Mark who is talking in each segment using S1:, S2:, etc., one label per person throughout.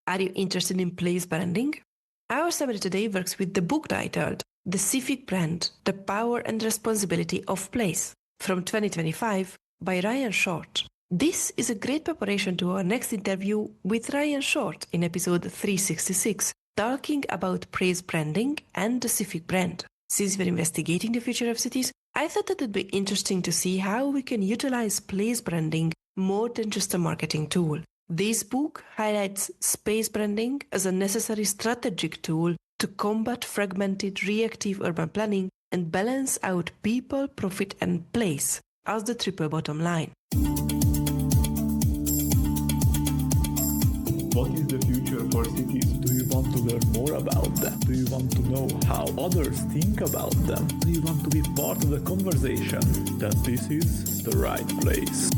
S1: Are you interested in place branding? Our summary today works with the book titled The Civic Brand, The Power and Responsibility of Place from 2025 by Ryan Short. This is a great preparation to our next interview with Ryan Short in episode 366, talking about place branding and the Civic Brand. Since we're investigating the future of cities, I thought that it would be interesting to see how we can utilize place branding more than just a marketing tool. This book highlights space branding as a necessary strategic tool to combat fragmented reactive urban planning and balance out people, profit, and place as the triple bottom line.
S2: What is the future for cities? Do you want to learn more about them? Do you want to know how others think about them? Do you want to be part of the conversation? Then this is the right place.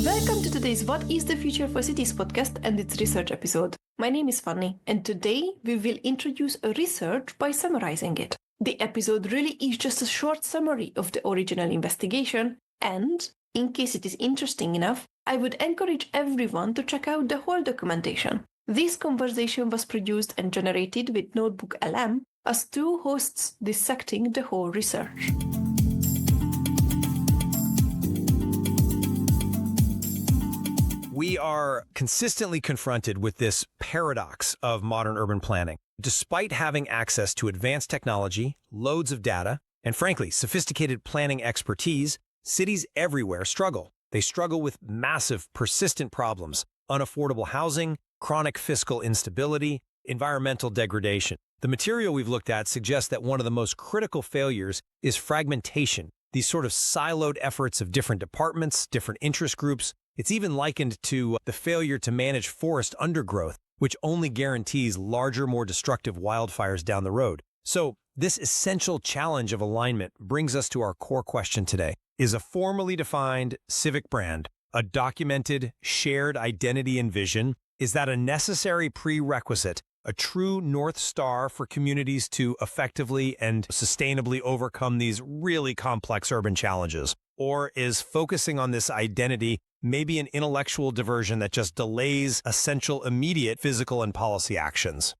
S1: Welcome to today's What is the Future for Cities podcast and its research episode. My name is Fanny, and today we will introduce a research by summarizing it. The episode really is just a short summary of the original investigation, and in case it is interesting enough, I would encourage everyone to check out the whole documentation. This conversation was produced and generated with Notebook LM as two hosts dissecting the whole research.
S3: We are consistently confronted with this paradox of modern urban planning. Despite having access to advanced technology, loads of data, and frankly, sophisticated planning expertise, cities everywhere struggle. They struggle with massive, persistent problems: unaffordable housing, chronic fiscal instability, environmental degradation. The material we've looked at suggests that one of the most critical failures is fragmentation, these sort of siloed efforts of different departments, different interest groups. It's even likened to the failure to manage forest undergrowth, which only guarantees larger, more destructive wildfires down the road. So, this essential challenge of alignment brings us to our core question today. Is a formally defined civic brand, a documented, shared identity and vision, is that a necessary prerequisite, a true North Star for communities to effectively and sustainably overcome these really complex urban challenges? Or is focusing on this identity maybe an intellectual diversion that just delays essential immediate physical and policy actions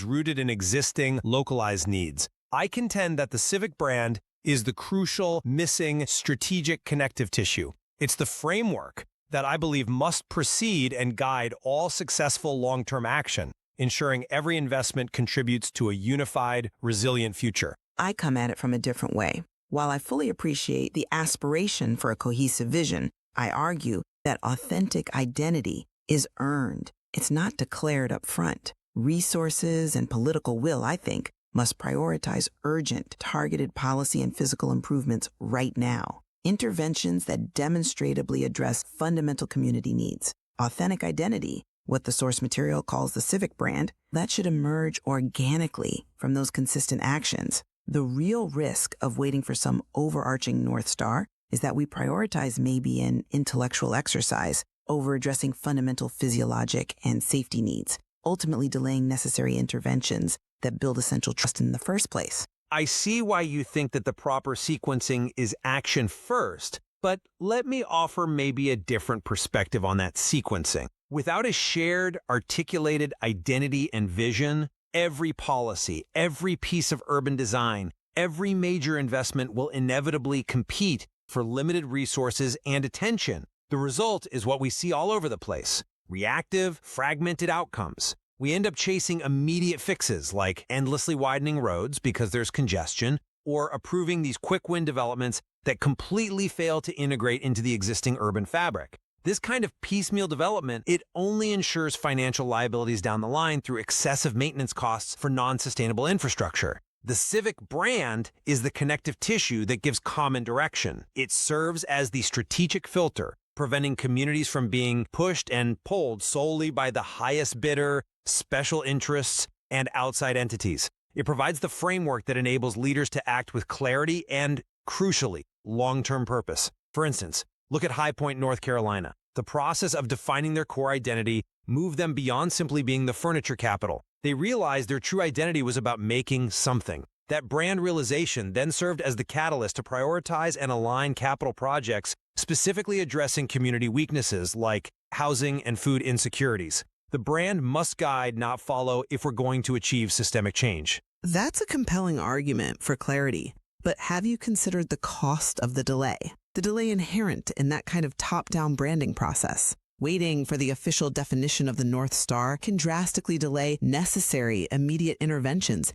S3: rooted in existing localized needs? I contend that the civic brand is the crucial, missing, strategic connective tissue. It's the framework that I believe must precede and guide all successful long-term action, ensuring every investment contributes to a unified, resilient future.
S4: I come at it from a different way. While I fully appreciate the aspiration for a cohesive vision, I argue that authentic identity is earned. It's not declared up front. Resources and political will, I think, must prioritize urgent, targeted policy and physical improvements right now. Interventions that demonstrably address fundamental community needs. Authentic identity, what the source material calls the civic brand, that should emerge organically from those consistent actions. The real risk of waiting for some overarching North Star is that we prioritize maybe an intellectual exercise over addressing fundamental physiologic and safety needs, ultimately delaying necessary interventions that build essential trust in the first place.
S3: I see why you think that the proper sequencing is action first, but let me offer maybe a different perspective on that sequencing. Without a shared, articulated identity and vision, every policy, every piece of urban design, every major investment will inevitably compete for limited resources and attention. The result is what we see all over the place: reactive, fragmented outcomes. We end up chasing immediate fixes like endlessly widening roads because there's congestion, or approving these quick-win developments that completely fail to integrate into the existing urban fabric. This kind of piecemeal development, it only ensures financial liabilities down the line through excessive maintenance costs for non-sustainable infrastructure. The civic brand is the connective tissue that gives common direction. It serves as the strategic filter, preventing communities from being pushed and pulled solely by the highest bidder, special interests, and outside entities. It provides the framework that enables leaders to act with clarity and, crucially, long-term purpose. For instance, look at High Point, North Carolina. The process of defining their core identity moved them beyond simply being the furniture capital. They realized their true identity was about making something. That brand realization then served as the catalyst to prioritize and align capital projects specifically addressing community weaknesses like housing and food insecurities. The brand must guide, not follow, if we're going to achieve systemic change.
S5: That's a compelling argument for clarity. But have you considered the cost of the delay? The delay inherent in that kind of top-down branding process. Waiting for the official definition of the North Star can drastically delay necessary immediate interventions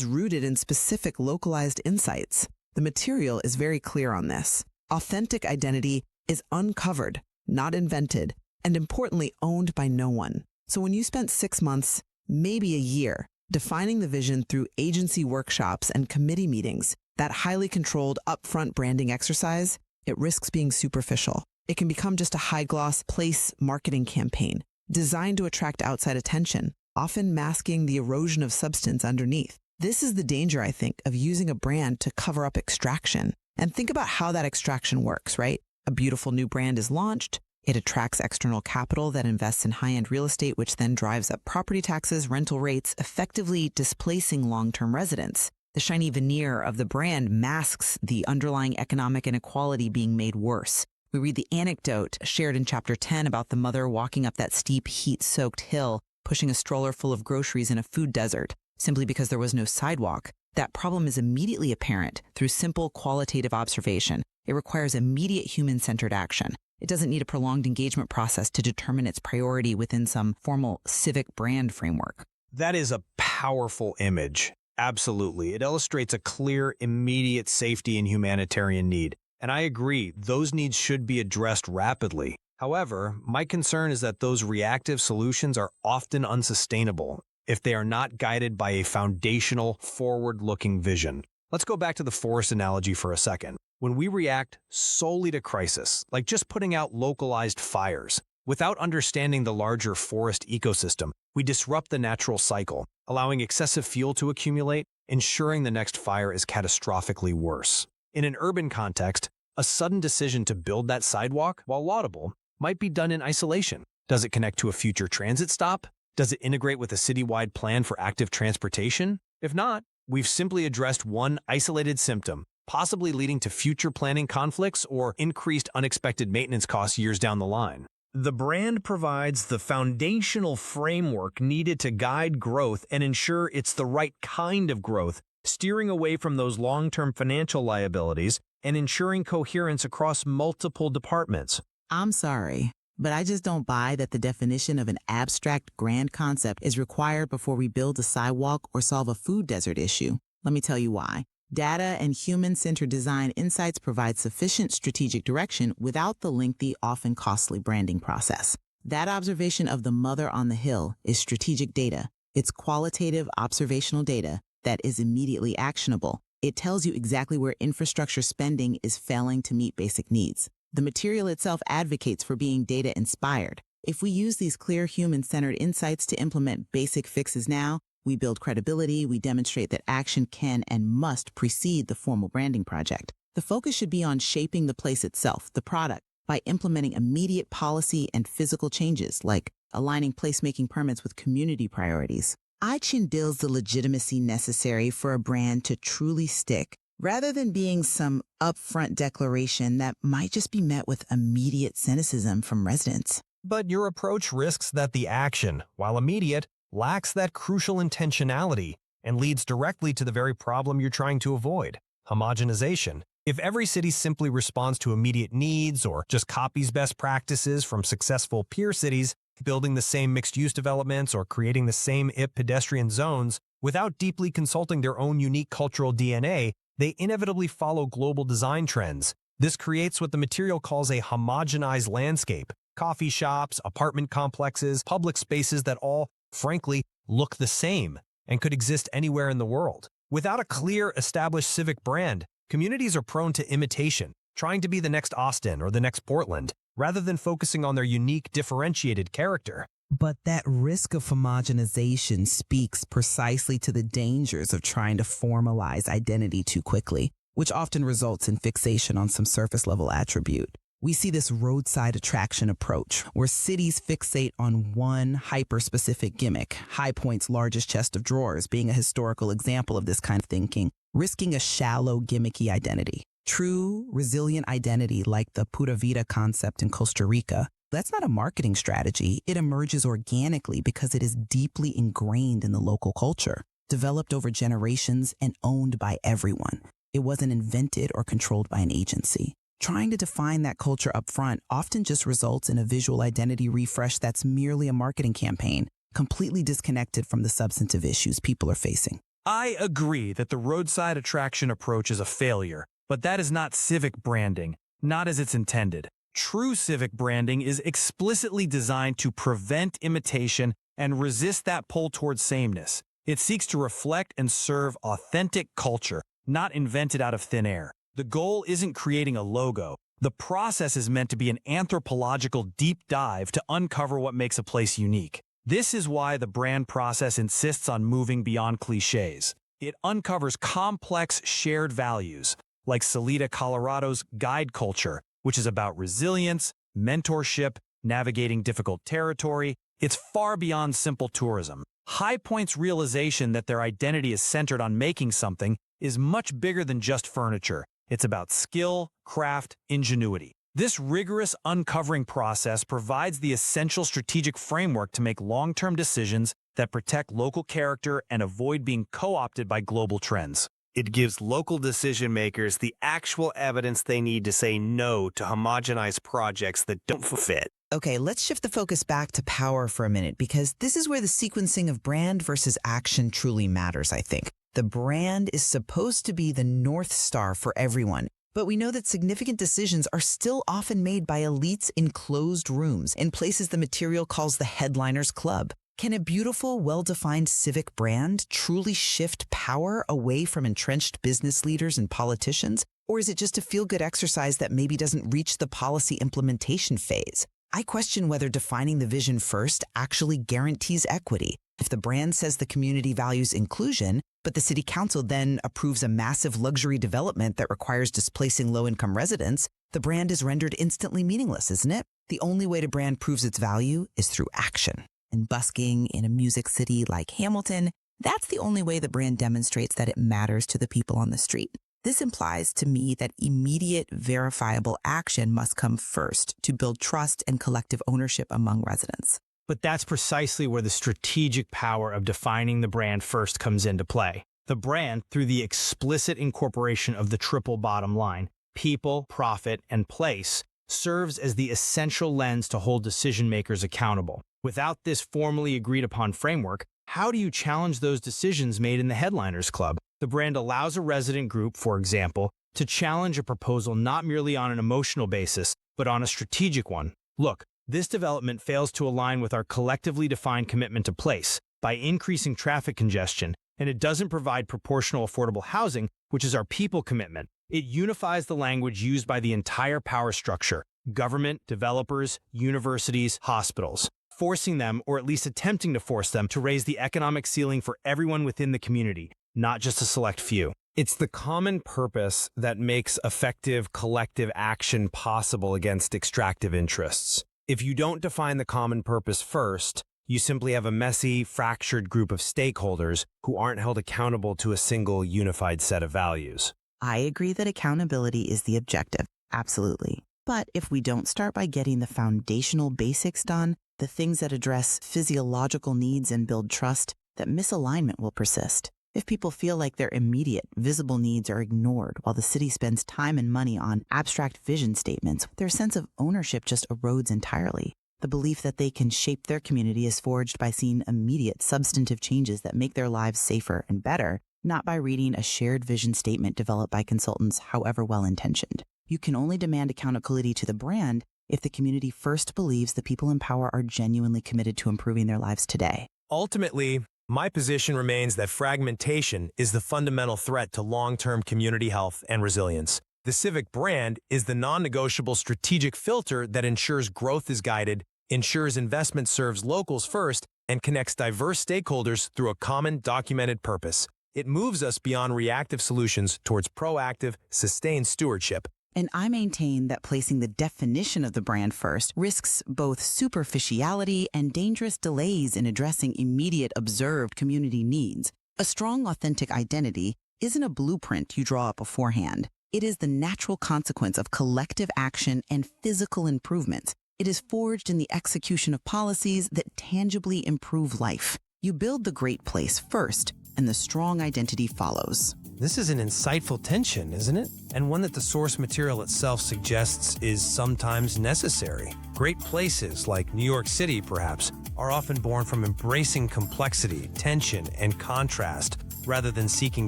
S5: rooted in specific localized insights. The material is very clear on this. Authentic identity is uncovered, not invented, and importantly, owned by no one. So when you spent 6 months, maybe a year, defining the vision through agency workshops and committee meetings, that highly controlled upfront branding exercise, it risks being superficial. It can become just a high-gloss place marketing campaign designed to attract outside attention, often masking the erosion of substance underneath. This is the danger, I think, of using a brand to cover up extraction. And think about how that extraction works, right? A beautiful new brand is launched. It attracts external capital that invests in high-end real estate, which then drives up property taxes, rental rates, effectively displacing long-term residents. The shiny veneer of the brand masks the underlying economic inequality being made worse. We read the anecdote shared in Chapter 10 about the mother walking up that steep, heat-soaked hill, pushing a stroller full of groceries in a food desert, simply because there was no sidewalk. That problem is immediately apparent through simple qualitative observation. It requires immediate human-centered action. It doesn't need a prolonged engagement process to determine its priority within some formal civic brand framework.
S3: That is a powerful image. Absolutely. It illustrates a clear, immediate safety and humanitarian need. And I agree, those needs should be addressed rapidly. However, my concern is that those reactive solutions are often unsustainable if they are not guided by a foundational, forward-looking vision. Let's go back to the forest analogy for a second. When we react solely to crisis, like just putting out localized fires, without understanding the larger forest ecosystem, we disrupt the natural cycle, allowing excessive fuel to accumulate, ensuring the next fire is catastrophically worse. In an urban context, a sudden decision to build that sidewalk, while laudable, might be done in isolation. Does it connect to a future transit stop? Does it integrate with a citywide plan for active transportation? If not, we've simply addressed one isolated symptom, possibly leading to future planning conflicts or increased unexpected maintenance costs years down the line. The brand provides the foundational framework needed to guide growth and ensure it's the right kind of growth, steering away from those long-term financial liabilities and ensuring coherence across multiple departments.
S5: I'm sorry, but I just don't buy that the definition of an abstract grand concept is required before we build a sidewalk or solve a food desert issue. Let me tell you why. Data and human-centered design insights provide sufficient strategic direction without the lengthy, often costly branding process. That observation of the mother on the hill is strategic data. It's qualitative observational data that is immediately actionable. It tells you exactly where infrastructure spending is failing to meet basic needs. The material itself advocates for being data-inspired. If we use these clear human-centered insights to implement basic fixes now, we build credibility, we demonstrate that action can and must precede the formal branding project. The focus should be on shaping the place itself, the product, by implementing immediate policy and physical changes like aligning placemaking permits with community priorities. I-Chin builds the legitimacy necessary for a brand to truly stick, rather than being some upfront declaration that might just be met with immediate cynicism from residents.
S3: But your approach risks that the action, while immediate, lacks that crucial intentionality and leads directly to the very problem you're trying to avoid: homogenization. If every city simply responds to immediate needs or just copies best practices from successful peer cities, building the same mixed-use developments or creating the same IP pedestrian zones, without deeply consulting their own unique cultural DNA, they inevitably follow global design trends. This creates what the material calls a homogenized landscape: coffee shops, apartment complexes, public spaces that all, frankly, look the same and could exist anywhere in the world. Without a clear, established civic brand, communities are prone to imitation, trying to be the next Austin or the next Portland, rather than focusing on their unique, differentiated character.
S5: But that risk of homogenization speaks precisely to the dangers of trying to formalize identity too quickly, which often results in fixation on some surface-level attribute. We see this roadside attraction approach, where cities fixate on one hyper-specific gimmick, High Point's largest chest of drawers being a historical example of this kind of thinking, risking a shallow, gimmicky identity. True, resilient identity, like the Pura Vida concept in Costa Rica,
S4: That's not a marketing strategy. It emerges organically because it is deeply ingrained in the local culture, developed over generations and owned by everyone. It wasn't invented or controlled by an agency. Trying to define that culture up front often just results in a visual identity refresh that's merely a marketing campaign, completely disconnected from the substantive issues people are facing.
S3: I agree that the roadside attraction approach is a failure, but that is not civic branding, not as it's intended. True civic branding is explicitly designed to prevent imitation and resist that pull towards sameness. It seeks to reflect and serve authentic culture, not invented out of thin air. The goal isn't creating a logo. The process is meant to be an anthropological deep dive to uncover what makes a place unique. This is why the brand process insists on moving beyond cliches. It uncovers complex shared values, like Salida, Colorado's guide culture, which is about resilience, mentorship, navigating difficult territory. It's far beyond simple tourism. High Point's realization that their identity is centered on making something is much bigger than just furniture. It's about skill, craft, ingenuity. This rigorous uncovering process provides the essential strategic framework to make long-term decisions that protect local character and avoid being co-opted by global trends. It gives local decision makers the actual evidence they need to say no to homogenized projects that don't fit.
S4: Okay, let's shift the focus back to power for a minute, because this is where the sequencing of brand versus action truly matters, I think. The brand is supposed to be the North Star for everyone, but we know that significant decisions are still often made by elites in closed rooms, in places the material calls the headliners club. Can a beautiful, well-defined civic brand truly shift power away from entrenched business leaders and politicians? Or is it just a feel-good exercise that maybe doesn't reach the policy implementation phase? I question whether defining the vision first actually guarantees equity. If the brand says the community values inclusion, but the city council then approves a massive luxury development that requires displacing low-income residents, the brand is rendered instantly meaningless, isn't it? The only way to brand proves its value is through action. And busking in a music city like Hamilton, that's the only way the brand demonstrates that it matters to the people on the street. This implies to me that immediate, verifiable action must come first to build trust and collective ownership among residents.
S3: But that's precisely where the strategic power of defining the brand first comes into play. The brand, through the explicit incorporation of the triple bottom line, people, profit, and place, serves as the essential lens to hold decision makers accountable. Without this formally agreed upon framework, how do you challenge those decisions made in the Headliners Club? The brand allows a resident group, for example, to challenge a proposal not merely on an emotional basis, but on a strategic one. Look, this development fails to align with our collectively defined commitment to place by increasing traffic congestion, and it doesn't provide proportional affordable housing, which is our people commitment. It unifies the language used by the entire power structure, government, developers, universities, hospitals, forcing them, or at least attempting to force them, to raise the economic ceiling for everyone within the community, not just a select few. It's the common purpose that makes effective collective action possible against extractive interests. If you don't define the common purpose first, you simply have a messy, fractured group of stakeholders who aren't held accountable to a single unified set of values.
S4: I agree that accountability is the objective, absolutely. But if we don't start by getting the foundational basics done, the things that address physiological needs and build trust, that misalignment will persist. If people feel like their immediate, visible needs are ignored while the city spends time and money on abstract vision statements, their sense of ownership just erodes entirely. The belief that they can shape their community is forged by seeing immediate, substantive changes that make their lives safer and better, not by reading a shared vision statement developed by consultants, however well-intentioned. You can only demand accountability to the brand if the community first believes the people in power are genuinely committed to improving their lives today.
S3: Ultimately, my position remains that fragmentation is the fundamental threat to long-term community health and resilience. The civic brand is the non-negotiable strategic filter that ensures growth is guided, ensures investment serves locals first, and connects diverse stakeholders through a common documented purpose. It moves us beyond reactive solutions towards proactive, sustained stewardship.
S4: And I maintain that placing the definition of the brand first risks both superficiality and dangerous delays in addressing immediate observed community needs. A strong, authentic identity isn't a blueprint you draw up beforehand. It is the natural consequence of collective action and physical improvements. It is forged in the execution of policies that tangibly improve life. You build the great place first, and the strong identity follows.
S3: This is an insightful tension, isn't it? And one that the source material itself suggests is sometimes necessary. Great places, like New York City perhaps, are often born from embracing complexity, tension, and contrast, rather than seeking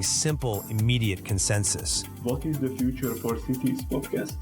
S3: simple, immediate consensus.
S2: What is the future for cities podcast?